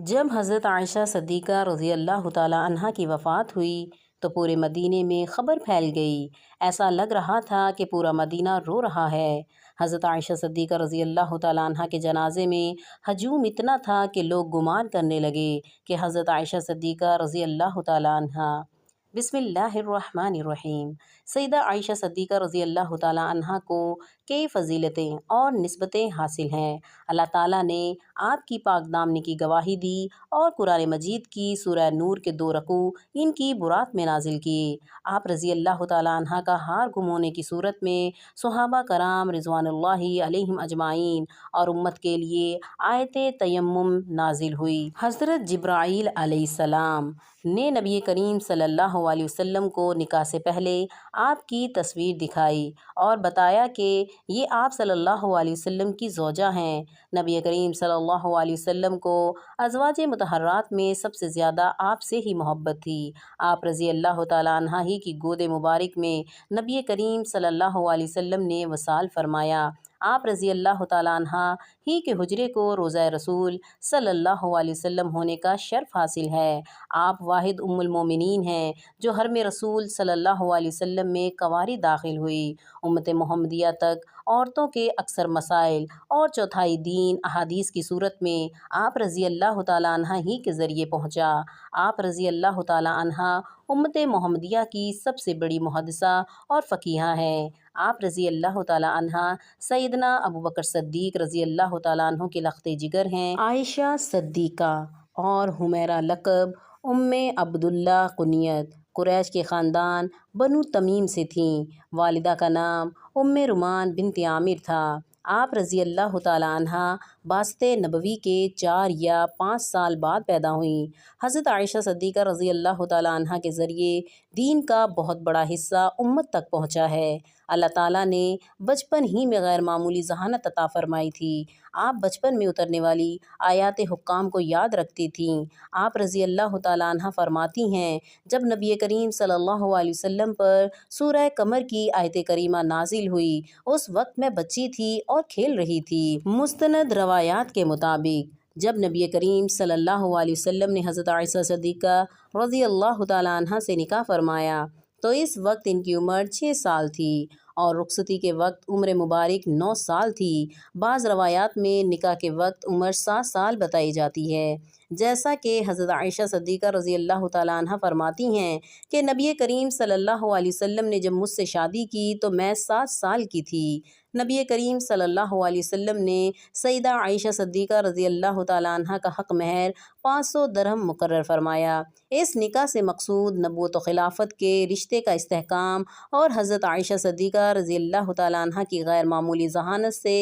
جب حضرت عائشہ صدیقہ رضی اللہ تعالیٰ عنہ کی وفات ہوئی تو پورے مدینے میں خبر پھیل گئی۔ ایسا لگ رہا تھا کہ پورا مدینہ رو رہا ہے۔ حضرت عائشہ صدیقہ رضی اللہ تعالیٰ عنہ کے جنازے میں ہجوم اتنا تھا کہ لوگ گمان کرنے لگے کہ حضرت عائشہ صدیقہ رضی اللہ تعالیٰ عنہ۔ بسم اللہ الرحمن الرحیم۔ سیدہ عائشہ صدیقہ رضی اللہ تعالیٰ عنہ کو کئی فضیلتیں اور نسبتیں حاصل ہیں۔ اللہ تعالیٰ نے آپ کی پاک دامنی کی گواہی دی اور قرآن مجید کی سورہ نور کے 2 رکوع ان کی برات میں نازل کیے۔ آپ رضی اللہ تعالیٰ عنہ کا ہار گم ہونے کی صورت میں صحابہ کرام رضوان اللہ علیہم اجمعین اور امت کے لیے آیت تیمم نازل ہوئی۔ حضرت جبرائیل علیہ السلام نے نبی کریم صلی اللہ علیہ وسلم کو نکاح سے پہلے آپ کی تصویر دکھائی اور بتایا کہ یہ آپ صلی اللہ علیہ وسلم کی زوجہ ہیں۔ نبی کریم صلی اللہ علیہ وسلم کو ازواج مطہرات میں سب سے زیادہ آپ سے ہی محبت تھی۔ آپ رضی اللہ تعالیٰ عنہ ہی کی گود مبارک میں نبی کریم صلی اللہ علیہ وسلم نے وصال فرمایا۔ آپ رضی اللہ تعالیٰ عنہ ہی کے حجرے کو روضہ رسول صلی اللہ علیہ وسلم ہونے کا شرف حاصل ہے۔ آپ واحد ام المومنین ہیں جو حرم رسول صلی اللہ علیہ وسلم میں کنواری داخل ہوئی۔ امت محمدیہ تک عورتوں کے اکثر مسائل اور چوتھائی دین احادیث کی صورت میں آپ رضی اللہ تعالیٰ عنہ ہی کے ذریعے پہنچا۔ آپ رضی اللہ تعالیٰ عنہ امت محمدیہ کی سب سے بڑی محدثہ اور فقیہہ ہیں۔ آپ رضی اللہ تعالیٰ عنہ سیدنا ابوبکر صدیق رضی اللہ تعالیٰ عنہ کے لخت جگر ہیں۔ عائشہ صدیقہ اور حمیرہ لقب ام عبداللہ کنیت قریش کے خاندان بنو تمیم سے تھیں۔ والدہ کا نام ام رومان بنت عامر تھا۔ آپ رضی اللہ تعالیٰ عنہ بعثت نبوی کے 4 یا 5 سال بعد پیدا ہوئیں۔ حضرت عائشہ صدیقہ رضی اللہ تعالیٰ عنہ کے ذریعے دین کا بہت بڑا حصہ امت تک پہنچا ہے۔ اللہ تعالیٰ نے بچپن ہی میں غیر معمولی ذہانت عطا فرمائی تھی۔ آپ بچپن میں اترنے والی آیات حکام کو یاد رکھتی تھیں۔ آپ رضی اللہ تعالیٰ عنہ فرماتی ہیں جب نبی کریم صلی اللہ علیہ وسلم پر سورہ قمر کی آیت کریمہ نازل ہوئی اس وقت میں بچی تھی اور کھیل رہی تھی۔ مستند روایات کے مطابق جب نبی کریم صلی اللہ علیہ وسلم نے حضرت عائشہ صدیقہ رضی اللہ تعالیٰ عنہ سے نکاح فرمایا تو اس وقت ان کی عمر 6 سال تھی اور رخصتی کے وقت عمر مبارک 9 سال تھی۔ بعض روایات میں نکاح کے وقت عمر 7 سال بتائی جاتی ہے۔ جیسا کہ حضرت عائشہ صدیقہ رضی اللہ تعالیٰ عنہ فرماتی ہیں کہ نبی کریم صلی اللہ علیہ وسلم نے جب مجھ سے شادی کی تو میں 7 سال کی تھی۔ نبی کریم صلی اللہ علیہ وسلم نے سیدہ عائشہ صدیقہ رضی اللہ تعالیٰ عنہ کا حق مہر 500 درہم مقرر فرمایا۔ اس نکاح سے مقصود نبوت و خلافت کے رشتے کا استحکام اور حضرت عائشہ صدیقہ رضی اللہ تعالیٰ عنہ کی غیر معمولی ذہانت سے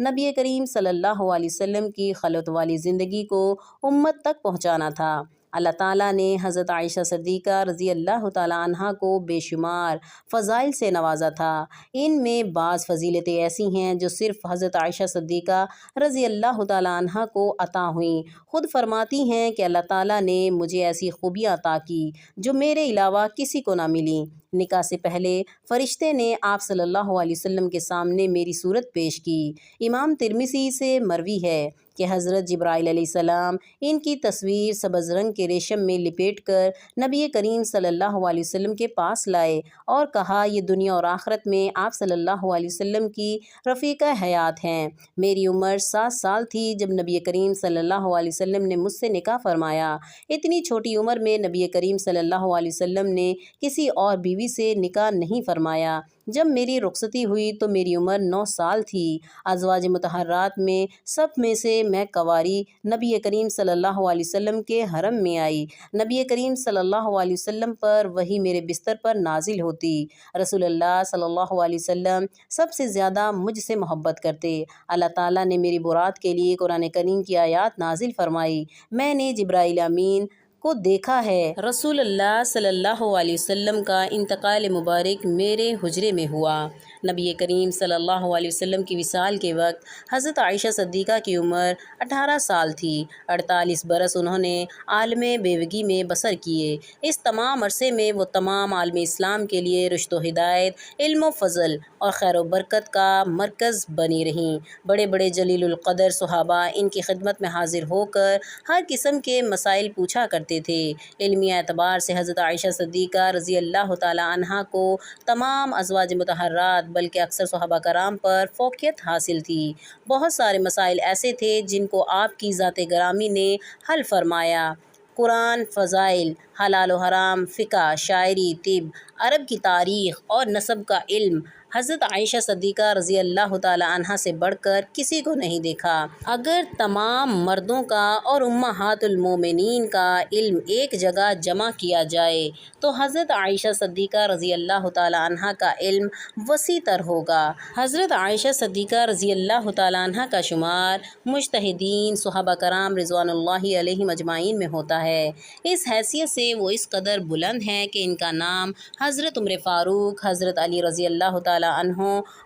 نبی کریم صلی اللہ علیہ وسلم کی خلوت والی زندگی کو امت تک پہنچانا تھا۔ اللہ تعالیٰ نے حضرت عائشہ صدیقہ رضی اللہ تعالیٰ عنہ کو بے شمار فضائل سے نوازا تھا۔ ان میں بعض فضیلتیں ایسی ہیں جو صرف حضرت عائشہ صدیقہ رضی اللہ تعالیٰ عنہ کو عطا ہوئیں۔ خود فرماتی ہیں کہ اللہ تعالیٰ نے مجھے ایسی خوبیاں عطا کی جو میرے علاوہ کسی کو نہ ملیں۔ نکاح سے پہلے فرشتے نے آپ صلی اللہ علیہ وسلم کے سامنے میری صورت پیش کی۔ امام ترمذی سے مروی ہے کہ حضرت جبرائیل علیہ السلام ان کی تصویر سبز رنگ کے ریشم میں لپیٹ کر نبی کریم صلی اللہ علیہ وسلم کے پاس لائے اور کہا یہ دنیا اور آخرت میں آپ صلی اللہ علیہ وسلم کی رفیقہ حیات ہیں۔ میری عمر 7 سال تھی جب نبی کریم صلی اللہ علیہ وسلم نے مجھ سے نکاح فرمایا۔ اتنی چھوٹی عمر میں نبی کریم صلی اللہ علیہ وسلم نے کسی اور بیوی سے نکاح نہیں فرمایا۔ جب میری رخصتی ہوئی تو میری عمر 9 سال تھی۔ ازواج مطہرات میں سب میں سے میں کنواری نبی کریم صلی اللہ علیہ وسلم کے حرم میں آئی۔ نبی کریم صلی اللہ علیہ وسلم پر وحی میرے بستر پر نازل ہوتی۔ رسول اللہ صلی اللہ علیہ وسلم سب سے زیادہ مجھ سے محبت کرتے۔ اللہ تعالیٰ نے میری برات کے لیے قرآن کریم کی آیات نازل فرمائی۔ میں نے جبرائیل امین کو دیکھا ہے۔ رسول اللہ صلی اللہ علیہ وسلم کا انتقال مبارک میرے حجرے میں ہوا۔ نبی کریم صلی اللہ علیہ وسلم کی وصال کے وقت حضرت عائشہ صدیقہ کی عمر 18 سال تھی۔ 48 برس انہوں نے عالم بیوگی میں بسر کیے۔ اس تمام عرصے میں وہ تمام عالم اسلام کے لیے رشد و ہدایت، علم و فضل اور خیر و برکت کا مرکز بنی رہیں۔ بڑے بڑے جلیل القدر صحابہ ان کی خدمت میں حاضر ہو کر ہر قسم کے مسائل پوچھا کرتے تھے۔ علمی اعتبار سے حضرت عائشہ صدیقہ رضی اللہ تعالی عنہا کو تمام ازواج مطہرات بلکہ اکثر صحابہ کرام پر فوقیت حاصل تھی۔ بہت سارے مسائل ایسے تھے جن کو آپ کی ذات گرامی نے حل فرمایا۔ قرآن، فضائل، حلال و حرام، فقہ، شاعری، طب، عرب کی تاریخ اور نسب کا علم حضرت عائشہ صدیقہ رضی اللہ تعالی عنہا سے بڑھ کر کسی کو نہیں دیکھا۔ اگر تمام مردوں کا اور امہات المومنین کا علم ایک جگہ جمع کیا جائے تو حضرت عائشہ صدیقہ رضی اللہ تعالی عنہا کا علم وسیع تر ہوگا۔ حضرت عائشہ صدیقہ رضی اللہ تعالی عنہا کا شمار مجتہدین صحابہ کرام رضوان اللہ علیہم اجمعین میں ہوتا ہے۔ اس حیثیت سے وہ اس قدر بلند ہیں کہ ان کا نام حضرت عمر فاروق، حضرت علی رضی اللہ تعالی عنہ،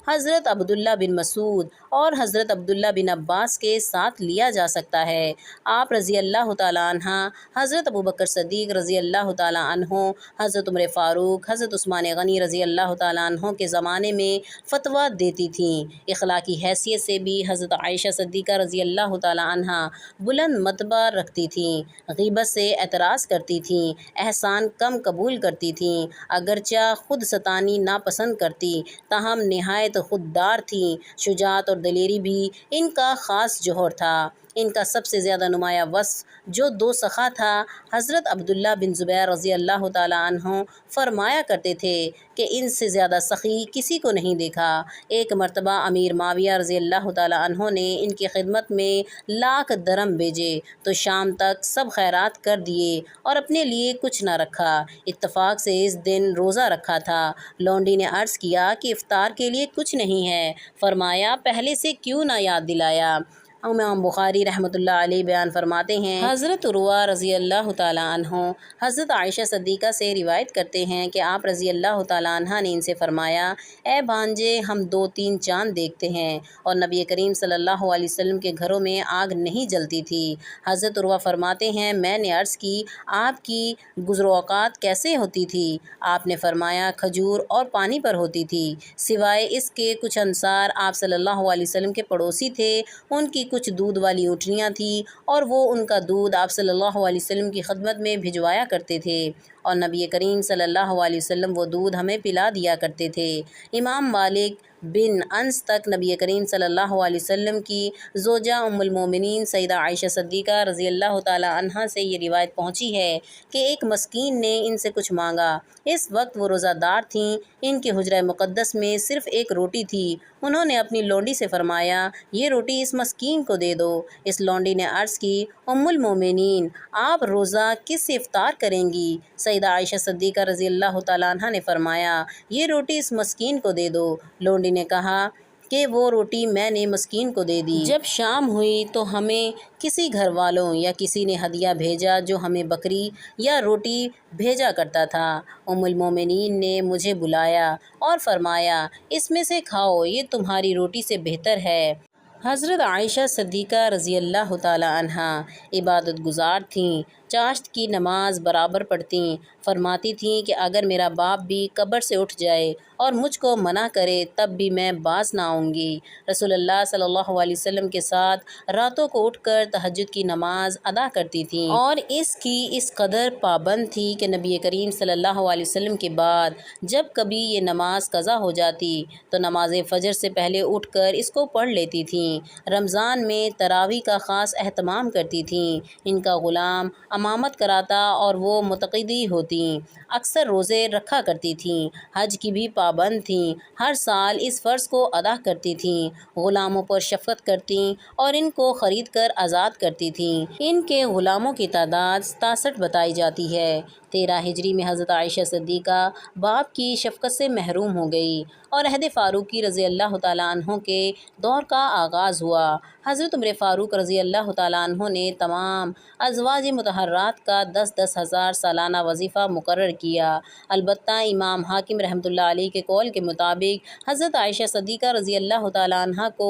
حضرت عبداللہ بن مسعود اور حضرت عبداللہ بن عباس کے ساتھ لیا جا سکتا ہے۔ آپ رضی اللہ تعالی عنہ، حضرت ابوبکر صدیق رضی اللہ تعالی عنہ، حضرت عمر فاروق، حضرت عثمان غنی رضی اللہ تعالی عنہ کے زمانے میں فتویٰ دیتی تھیں۔ اخلاقی حیثیت سے بھی حضرت عائشہ صدیقہ رضی اللہ تعالی عنہ بلند مرتبہ رکھتی تھیں۔ غیبت سے اعتراض کرتی تھیں، احسان کم قبول کرتی تھیں، اگرچہ خود ستانی ناپسند کرتی، تاہم نہایت خوددار تھیں۔ شجاعت اور دلیری بھی ان کا خاص جوہر تھا۔ ان کا سب سے زیادہ نمایاں وصف جو دو سخا تھا، حضرت عبداللہ بن زبیر رضی اللہ تعالی عنہ فرمایا کرتے تھے کہ ان سے زیادہ سخی کسی کو نہیں دیکھا۔ ایک مرتبہ امیر معاویہ رضی اللہ تعالی عنہ نے ان کی خدمت میں 1,00,000 درم بھیجے تو شام تک سب خیرات کر دیے اور اپنے لیے کچھ نہ رکھا۔ اتفاق سے اس دن روزہ رکھا تھا۔ لونڈی نے عرض کیا کہ افطار کے لیے کچھ نہیں ہے۔ فرمایا پہلے سے کیوں نہ یاد دلایا؟ امام بخاری رحمۃ اللہ علیہ بیان فرماتے ہیں، حضرت عروہ رضی اللہ تعالی عنہ حضرت عائشہ صدیقہ سے روایت کرتے ہیں کہ آپ رضی اللہ تعالی عنہ نے ان سے فرمایا، اے بھانجے، ہم 2-3 چاند دیکھتے ہیں اور نبی کریم صلی اللہ علیہ وسلم کے گھروں میں آگ نہیں جلتی تھی۔ حضرت عروہ فرماتے ہیں، میں نے عرض کی، آپ کی گزر و اوقات کیسے ہوتی تھی؟ آپ نے فرمایا، کھجور اور پانی پر ہوتی تھی، سوائے اس کے کچھ انصار آپ صلی اللہ علیہ وسلم کے پڑوسی تھے، ان کی کچھ دودھ والی اونٹنیاں تھیں اور وہ ان کا دودھ آپ صلی اللہ علیہ وسلم کی خدمت میں بھجوایا کرتے تھے اور نبی کریم صلی اللہ علیہ وسلم وہ دودھ ہمیں پلا دیا کرتے تھے۔ امام مالک بن انس تک نبی کریم صلی اللہ علیہ وسلم کی زوجہ ام المومنین سیدہ عائشہ صدیقہ رضی اللہ تعالی عنہا سے یہ روایت پہنچی ہے کہ ایک مسکین نے ان سے کچھ مانگا۔ اس وقت وہ روزہ دار تھیں۔ ان کے حجرہ مقدس میں صرف ایک روٹی تھی۔ انہوں نے اپنی لونڈی سے فرمایا، یہ روٹی اس مسکین کو دے دو۔ اس لونڈی نے عرض کی، ام المومنین، آپ روزہ کس سے افطار کریں گی؟ سیدہ عائشہ صدیقہ رضی اللہ تعالی عنہا نے فرمایا، یہ روٹی اس مسکین کو دے دو۔ لونڈی نے کہا کہ وہ روٹی میں نے مسکین کو دے دی۔ جب شام ہوئی تو ہمیں کسی گھر والوں یا کسی نے ہدیہ بھیجا جو ہمیں بکری یا روٹی بھیجا کرتا تھا۔ ام المومنین نے مجھے بلایا اور فرمایا، اس میں سے کھاؤ، یہ تمہاری روٹی سے بہتر ہے۔ حضرت عائشہ صدیقہ رضی اللہ تعالی عنہا عبادت گزار تھیں، چاشت کی نماز برابر پڑھتیں۔ فرماتی تھیں کہ اگر میرا باپ بھی قبر سے اٹھ جائے اور مجھ کو منع کرے تب بھی میں باز نہ آؤں گی۔ رسول اللہ صلی اللہ علیہ وسلم کے ساتھ راتوں کو اٹھ کر تہجد کی نماز ادا کرتی تھیں اور اس کی اس قدر پابند تھی کہ نبی کریم صلی اللہ علیہ وسلم کے بعد جب کبھی یہ نماز قضا ہو جاتی تو نماز فجر سے پہلے اٹھ کر اس کو پڑھ لیتی تھیں۔ رمضان میں تراویح کا خاص اہتمام کرتی تھیں۔ ان کا غلام امامت کراتا اور وہ متقدی ہوتیں۔ اکثر روزے رکھا کرتی تھیں۔ حج کی بھی پابند تھیں۔ ہر سال اس فرض کو ادا کرتی تھیں۔ غلاموں پر شفقت کرتیں اور ان کو خرید کر آزاد کرتی تھیں۔ ان کے غلاموں کی تعداد 67 بتائی جاتی ہے۔ 13 ہجری میں حضرت عائشہ صدیقہ باپ کی شفقت سے محروم ہو گئی اور عہد فاروقی رضی اللہ تعالیٰ عنہ کے دور کا آغاز ہوا۔ حضرت عمر فاروق رضی اللہ تعالیٰ عنہ نے تمام ازواج مطہرات کا 10,000 سالانہ وظیفہ مقرر کیا۔ البتہ امام حاکم رحمۃ اللہ علیہ کے قول کے مطابق حضرت عائشہ صدیقہ رضی اللہ تعالیٰ عنہ کو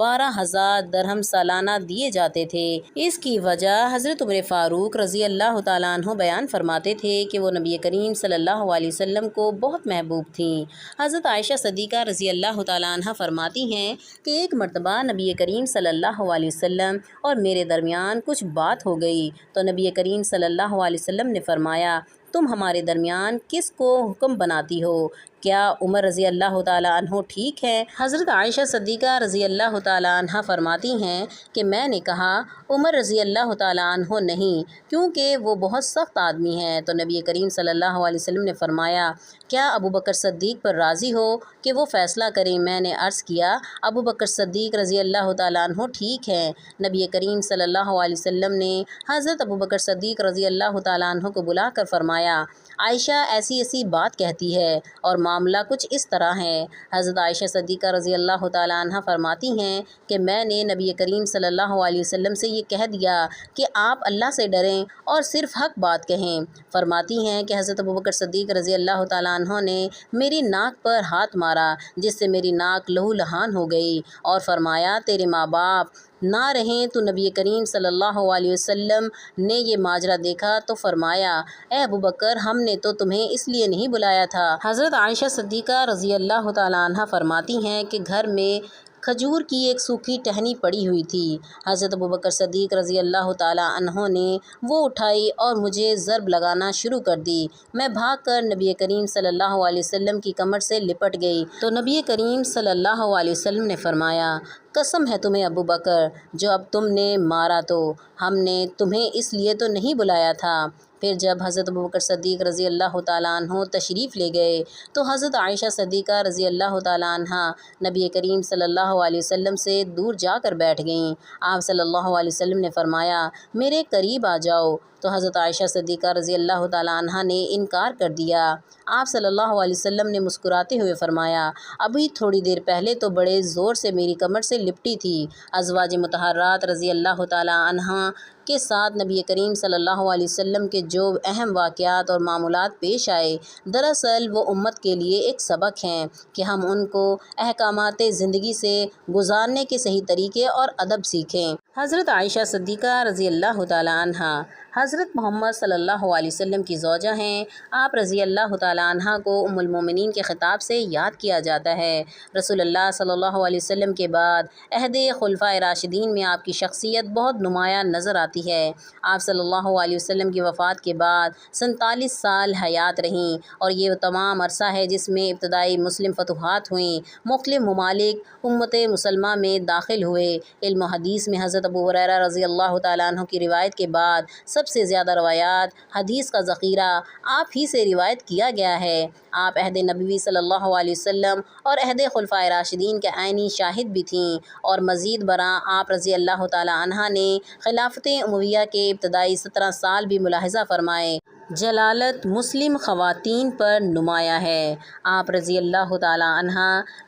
12,000 درہم سالانہ دیے جاتے تھے۔ اس کی وجہ حضرت عمر فاروق رضی اللہ تعالیٰ عنہ بیان فرماتے تھے کہ وہ نبی کریم صلی اللہ علیہ وسلم کو بہت محبوب تھیں۔ حضرت عائشہ صدیقہ رضی اللہ تعالیٰ عنہ فرماتی ہیں کہ ایک مرتبہ نبی کریم صلی اللہ علیہ وسلم اور میرے درمیان کچھ بات ہو گئی تو نبی کریم صلی اللہ علیہ وسلم نے فرمایا، تم ہمارے درمیان کس کو حکم بناتی ہو؟ کیا عمر رضی اللہ تعالیٰ عنہ ٹھیک ہے؟ حضرت عائشہ صدیقہ رضی اللہ تعالیٰ عنہ فرماتی ہیں کہ میں نے کہا عمر رضی اللہ تعالیٰ عنہ نہیں، کیونکہ وہ بہت سخت آدمی ہیں۔ تو نبی کریم صلی اللہ علیہ وسلم نے فرمایا، کیا ابو بکر صدیق پر راضی ہو کہ وہ فیصلہ کریں؟ میں نے عرض کیا ابو بکر صدیق رضی اللہ تعالیٰ عنہ ٹھیک ہیں۔ نبی کریم صلی اللہ علیہ وسلم نے حضرت ابو بکر صدیق رضی اللہ تعالیٰ عنہ کو بلا کر فرمایا، عائشہ ایسی ایسی بات کہتی ہے اور معاملہ کچھ اس طرح ہے۔ حضرت عائشہ صدیقہ رضی اللہ تعالیٰ عنہ فرماتی ہیں کہ میں نے نبی کریم صلی اللہ علیہ وسلم سے یہ کہہ دیا کہ آپ اللہ سے ڈریں اور صرف حق بات کہیں۔ فرماتی ہیں کہ حضرت ابوبکر صدیق رضی اللہ تعالیٰ عنہ نے میری ناک پر ہاتھ مارا جس سے میری ناک لہو لہان ہو گئی اور فرمایا، تیرے ماں باپ نہ رہیں تو نبی کریم صلی اللہ علیہ وسلم نے یہ ماجرا دیکھا تو فرمایا، اے ابوبکر ہم نے تو تمہیں اس لیے نہیں بلایا تھا۔ حضرت عائشہ صدیقہ رضی اللہ تعالیٰ عنہ فرماتی ہیں کہ گھر میں کھجور کی ایک سوکھی ٹہنی پڑی ہوئی تھی۔ حضرت ابوبکر صدیق رضی اللہ تعالیٰ عنہ نے وہ اٹھائی اور مجھے ضرب لگانا شروع کر دی۔ میں بھاگ کر نبی کریم صلی اللہ علیہ وسلم کی کمر سے لپٹ گئی تو نبی کریم صلی اللہ علیہ وسلم نے فرمایا، قسم ہے تمہیں ابو بکر، جو اب تم نے مارا تو ہم نے تمہیں اس لیے تو نہیں بلایا تھا۔ پھر جب حضرت ابوبکر صدیق رضی اللہ تعالیٰ عنہ تشریف لے گئے تو حضرت عائشہ صدیقہ رضی اللہ تعالیٰ عنہ نبی کریم صلی اللہ علیہ وسلم سے دور جا کر بیٹھ گئیں۔ آپ صلی اللہ علیہ وسلم نے فرمایا، میرے قریب آ جاؤ، تو حضرت عائشہ صدیقہ رضی اللہ تعالیٰ عنہ نے انکار کر دیا۔ آپ صلی اللہ علیہ وسلم نے مسکراتے ہوئے فرمایا، ابھی تھوڑی دیر پہلے تو بڑے زور سے میری کمر سے لپٹی تھی۔ ازواج مطہرات رضی اللہ تعالیٰ عنہ کے ساتھ نبی کریم صلی اللہ علیہ وسلم کے جو اہم واقعات اور معاملات پیش آئے، دراصل وہ امت کے لیے ایک سبق ہیں کہ ہم ان کو احکامات زندگی سے گزارنے کے صحیح طریقے اور ادب سیکھیں۔ حضرت عائشہ صدیقہ رضی اللہ تعالیٰ عنہ حضرت محمد صلی اللہ علیہ وسلم کی زوجہ ہیں۔ آپ رضی اللہ تعالیٰ عنہ کو ام المومنین کے خطاب سے یاد کیا جاتا ہے۔ رسول اللہ صلی اللہ علیہ وسلم کے بعد عہد خلفائے راشدین میں آپ کی شخصیت بہت نمایاں نظر آتی ہے۔ آپ صلی اللہ علیہ وسلم کی وفات کے بعد 47 سال حیات رہیں اور یہ وہ تمام عرصہ ہے جس میں ابتدائی مسلم فتوحات ہوئیں، مختلف ممالک امت مسلمہ میں داخل ہوئے۔ علم و حدیث میں حضرت ابو ہریرہ رضی اللہ تعالیٰ عنہ کی روایت کے بعد سب سے زیادہ روایات حدیث کا ذخیرہ آپ ہی سے روایت کیا گیا ہے۔ آپ عہد نبوی صلی اللہ علیہ وسلم اور عہد خلفائے راشدین کے عینی شاہد بھی تھیں، اور مزید برآں آپ رضی اللہ تعالیٰ عنہ نے خلافت امویہ کے ابتدائی 17 سال بھی ملاحظہ فرمائے۔ جلالت مسلم خواتین پر نمایاں ہے۔ آپ رضی اللہ تعالیٰ عنہ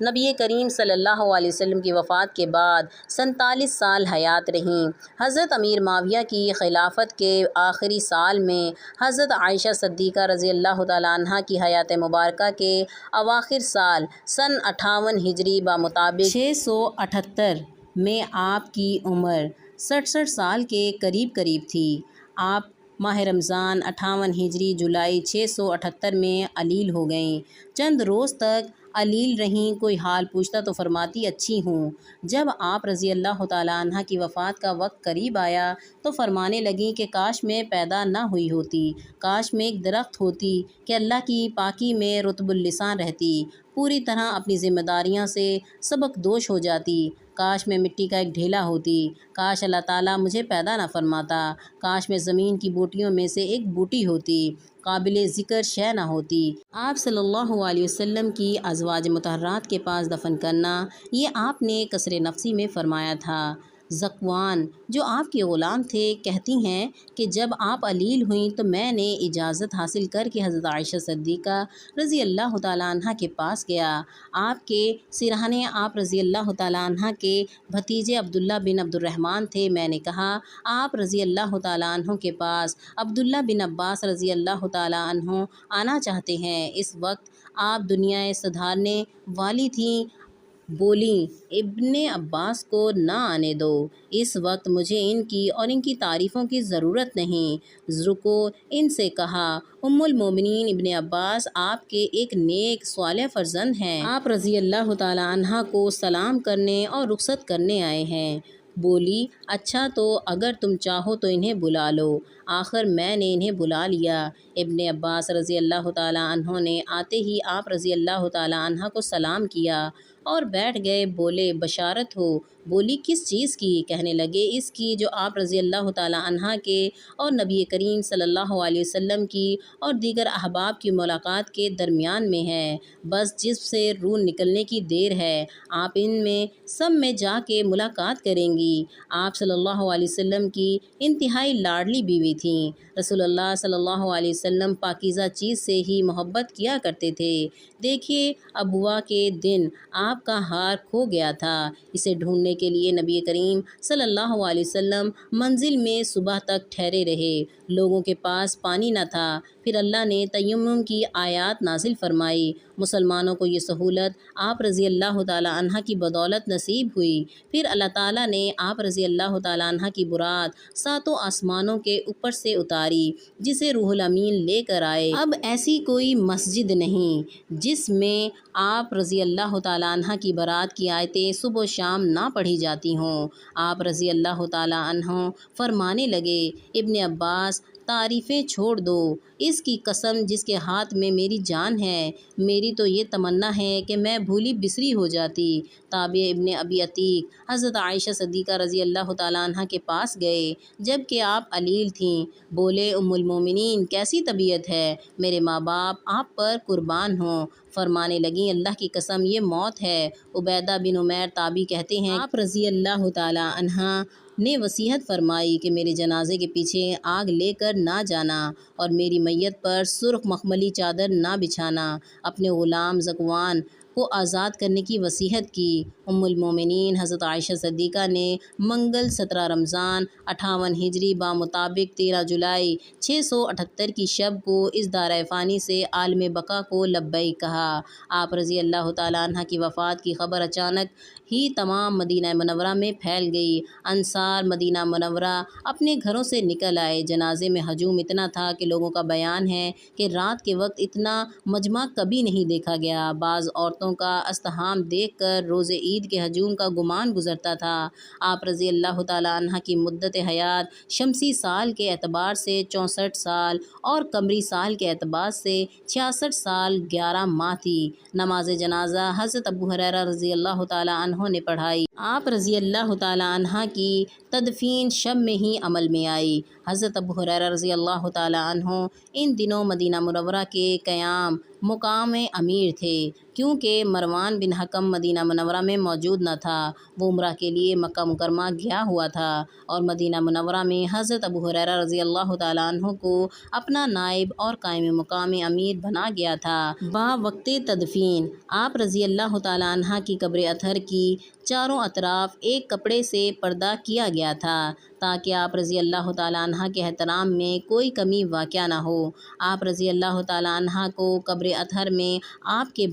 نبی کریم صلی اللہ علیہ وسلم کی وفات کے بعد 47 سال حیات رہیں۔ حضرت امیر معاویہ کی خلافت کے آخری سال میں حضرت عائشہ صدیقہ رضی اللہ تعالیٰ عنہ کی حیات مبارکہ کے اواخر سال سن 58 ہجری بمطابق 678 میں آپ کی عمر 67 سال کے قریب تھی۔ آپ ماہ رمضان 58 ہجری جولائی 678 میں علیل ہو گئیں۔ چند روز تک علیل رہیں۔ کوئی حال پوچھتا تو فرماتی اچھی ہوں۔ جب آپ رضی اللہ تعالیٰ عنہ کی وفات کا وقت قریب آیا تو فرمانے لگیں کہ کاش میں پیدا نہ ہوئی ہوتی، کاش میں ایک درخت ہوتی کہ اللہ کی پاکی میں رطب اللسان رہتی، پوری طرح اپنی ذمہ داریاں سے سبق دوش ہو جاتی، کاش میں مٹی کا ایک ڈھیلا ہوتی، کاش اللہ تعالیٰ مجھے پیدا نہ فرماتا، کاش میں زمین کی بوٹیوں میں سے ایک بوٹی ہوتی، قابل ذکر شے نہ ہوتی۔ آپ صلی اللہ علیہ وسلم کی ازواج مطہرات کے پاس دفن کرنا یہ آپ نے قصر نفسی میں فرمایا تھا۔ ذکوان جو آپ کے غلام تھے کہتی ہیں کہ جب آپ علیل ہوئیں تو میں نے اجازت حاصل کر کے حضرت عائشہ صدیقہ رضی اللہ تعالیٰ عنہ کے پاس گیا۔ آپ کے سرہانے آپ رضی اللہ تعالیٰ عنہ کے بھتیجے عبداللہ بن عبد الرحمن تھے۔ میں نے کہا آپ رضی اللہ تعالیٰ عنہ کے پاس عبداللہ بن عباس رضی اللہ تعالیٰ عنہ آنا چاہتے ہیں۔ اس وقت آپ دنیا سدھارنے والی تھیں۔ بولیں ابن عباس کو نہ آنے دو، اس وقت مجھے ان کی اور ان کی تعریفوں کی ضرورت نہیں، رکو ان سے کہا ام المومنین ابن عباس آپ کے ایک نیک صالح فرزند ہیں، آپ رضی اللہ تعالیٰ عنہ کو سلام کرنے اور رخصت کرنے آئے ہیں۔ بولی اچھا تو اگر تم چاہو تو انہیں بلا لو۔ آخر میں نے انہیں بلا لیا۔ ابن عباس رضی اللہ تعالیٰ عنہ نے آتے ہی آپ رضی اللہ تعالیٰ عنہ کو سلام کیا اور بیٹھ گئے۔ بولے بشارت ہو۔ بولی کس چیز کی؟ کہنے لگے اس کی جو آپ رضی اللہ تعالیٰ عنہ کے اور نبی کریم صلی اللہ علیہ وسلم کی اور دیگر احباب کی ملاقات کے درمیان میں ہے، بس جسم سے روح نکلنے کی دیر ہے، آپ ان میں سب میں جا کے ملاقات کریں گی۔ آپ صلی اللہ علیہ وسلم کی انتہائی لاڈلی بیوی تھیں۔ رسول اللہ صلی اللہ علیہ وسلم پاکیزہ چیز سے ہی محبت کیا کرتے تھے۔ دیکھیے ابوا کے دن آپ کا ہار کھو گیا تھا، اسے ڈھونڈنے کے لیے نبی کریم صلی اللہ علیہ وسلم منزل میں صبح تک ٹھہرے رہے، لوگوں کے پاس پانی نہ تھا، پھر اللہ نے تیمم کی آیات نازل فرمائی، مسلمانوں کو یہ سہولت آپ رضی اللہ تعالیٰ عنہ کی بدولت نصیب ہوئی، پھر اللہ تعالیٰ نے آپ رضی اللہ تعالیٰ عنہ کی برات ساتوں آسمانوں کے اوپر سے اتاری، جسے روح الامین لے کر آئے۔ اب ایسی کوئی مسجد نہیں جس میں آپ رضی اللہ تعالیٰ عنہ کی برات کی آیتیں صبح و شام نہ پڑھی جاتی ہوں۔ آپ رضی اللہ تعالیٰ عنہ فرمانے لگے ابن عباس تعریفیں چھوڑ دو، اس کی قسم جس کے ہاتھ میں میری جان ہے، میری تو یہ تمنا ہے کہ میں بھولی بسری ہو جاتی۔ تابع ابن ابی عتیق حضرت عائشہ صدیقہ رضی اللہ تعالیٰ عنہ کے پاس گئے جب کہ آپ علیل تھیں۔ بولے ام المومنین کیسی طبیعت ہے؟ میرے ماں باپ آپ پر قربان ہوں۔ فرمانے لگیں اللہ کی قسم یہ موت ہے۔ عبیدہ بن عمیر تابعی کہتے ہیں آپ رضی اللہ تعالیٰ عنہ نے وصیت فرمائی کہ میرے جنازے کے پیچھے آگ لے کر نہ جانا اور میری میت پر سرخ مخملی چادر نہ بچھانا۔ اپنے غلام ذکوان کو آزاد کرنے کی وصیت کی۔ ام المومنین حضرت عائشہ صدیقہ نے منگل 17 رمضان 58 ہجری بمطابق 13 جولائی 678 کی شب کو اس دارِ فانی سے عالم بقا کو لبیک کہا۔ آپ رضی اللہ تعالیٰ عنہ کی وفات کی خبر اچانک ہی تمام مدینہ منورہ میں پھیل گئی۔ انصار مدینہ منورہ اپنے گھروں سے نکل آئے۔ جنازے میں ہجوم اتنا تھا کہ لوگوں کا بیان ہے کہ رات کے وقت اتنا مجمع کبھی نہیں دیکھا گیا۔ بعض عورتوں کا ازدحام دیکھ کر روز عید کے ہجوم کا گمان گزرتا تھا۔ آپ رضی اللہ تعالیٰ عنہ کی مدت حیات شمسی سال کے اعتبار سے 64 سال اور قمری سال کے اعتبار سے 66 سال 11 ماہ تھی۔ نماز جنازہ حضرت ابو ہریرہ رضی اللہ تعالیٰ عنہ نے پڑھائی۔ آپ رضی اللہ تعالیٰ عنہ کی تدفین شب میں ہی عمل میں آئی۔ حضرت ابو ہریرہ رضی اللہ تعالیٰ عنہ ان دنوں مدینہ منورہ کے قیام مقام امیر تھے، کیونکہ مروان بن حکم مدینہ منورہ میں موجود نہ تھا، وہ عمرہ کے لیے مکہ مکرمہ گیا ہوا تھا اور مدینہ منورہ میں حضرت ابو ہریرہ رضی اللہ تعالیٰ عنہ کو اپنا نائب اور قائم مقام امیر بنا گیا تھا۔ وقت تدفین آپ رضی اللہ تعالیٰ عنہ کی قبر اطہر کی چاروں اطراف ایک کپڑے سے پردہ کیا گیا تھا تاکہ آپ رضی اللہ تعالیٰ عنہ کے احترام میں کوئی کمی واقع نہ ہو۔ آپ رضی اللہ تعالیٰ عنہ کو قبر اطہر میں آپ کے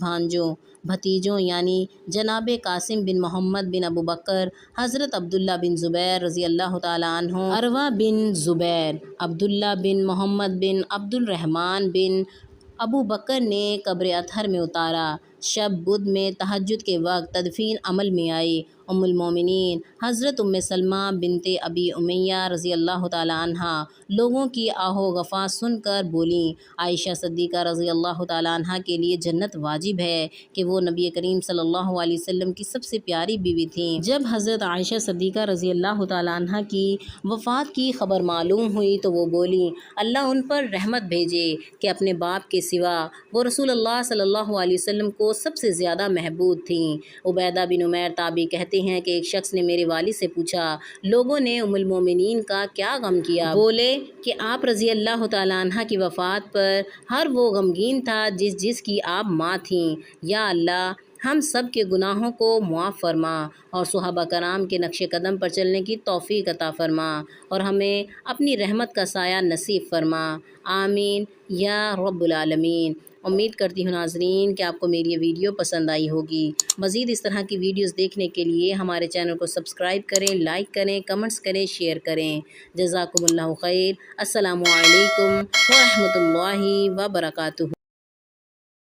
بھتیجوں یعنی جناب قاسم بن محمد بن ابو بکر، حضرت عبداللہ بن زبیر رضی اللہ تعالیٰ عنہ، عروہ بن زبیر، عبداللہ بن محمد بن عبد الرحمن بن ابو بکر نے قبر اطہر میں اتارا۔ شب بدھ میں تہجد کے وقت تدفین عمل میں آئی۔ ام المومنین حضرت ام سلمہ بنت ابی امیہ رضی اللہ تعالیٰ عنہ لوگوں کی آہ و غفا سن کر بولیں عائشہ صدیقہ رضی اللہ تعالیٰ عنہ کے لیے جنت واجب ہے کہ وہ نبی کریم صلی اللہ علیہ وسلم کی سب سے پیاری بیوی تھیں۔ جب حضرت عائشہ صدیقہ رضی اللہ تعالیٰ عنہ کی وفات کی خبر معلوم ہوئی تو وہ بولیں اللہ ان پر رحمت بھیجے کہ اپنے باپ کے سوا وہ رسول اللہ صلی اللہ علیہ وسلم کو سب سے زیادہ محبوب تھیں۔ عبیدہ بن عمیر تابعی کہتے ہیں کہ ایک شخص نے میرے والد سے پوچھا، لوگوں نے ام المومنین کا کیا غم کیا؟ بولے کہ آپ رضی اللہ تعالیٰ عنہ کی وفات پر ہر وہ غمگین تھا جس کی آپ ماں تھیں۔ یا اللہ ہم سب کے گناہوں کو معاف فرما اور صحابہ کرام کے نقش قدم پر چلنے کی توفیق عطا فرما اور ہمیں اپنی رحمت کا سایہ نصیب فرما، آمین یا رب العالمین۔ امید کرتی ہوں ناظرین کہ آپ کو میری یہ ویڈیو پسند آئی ہوگی۔ مزید اس طرح کی ویڈیوز دیکھنے کے لیے ہمارے چینل کو سبسکرائب کریں، لائک کریں، کمنٹس کریں، شیئر کریں۔ جزاکم اللہ خیر۔ السلام علیکم ورحمۃ اللہ وبرکاتہ۔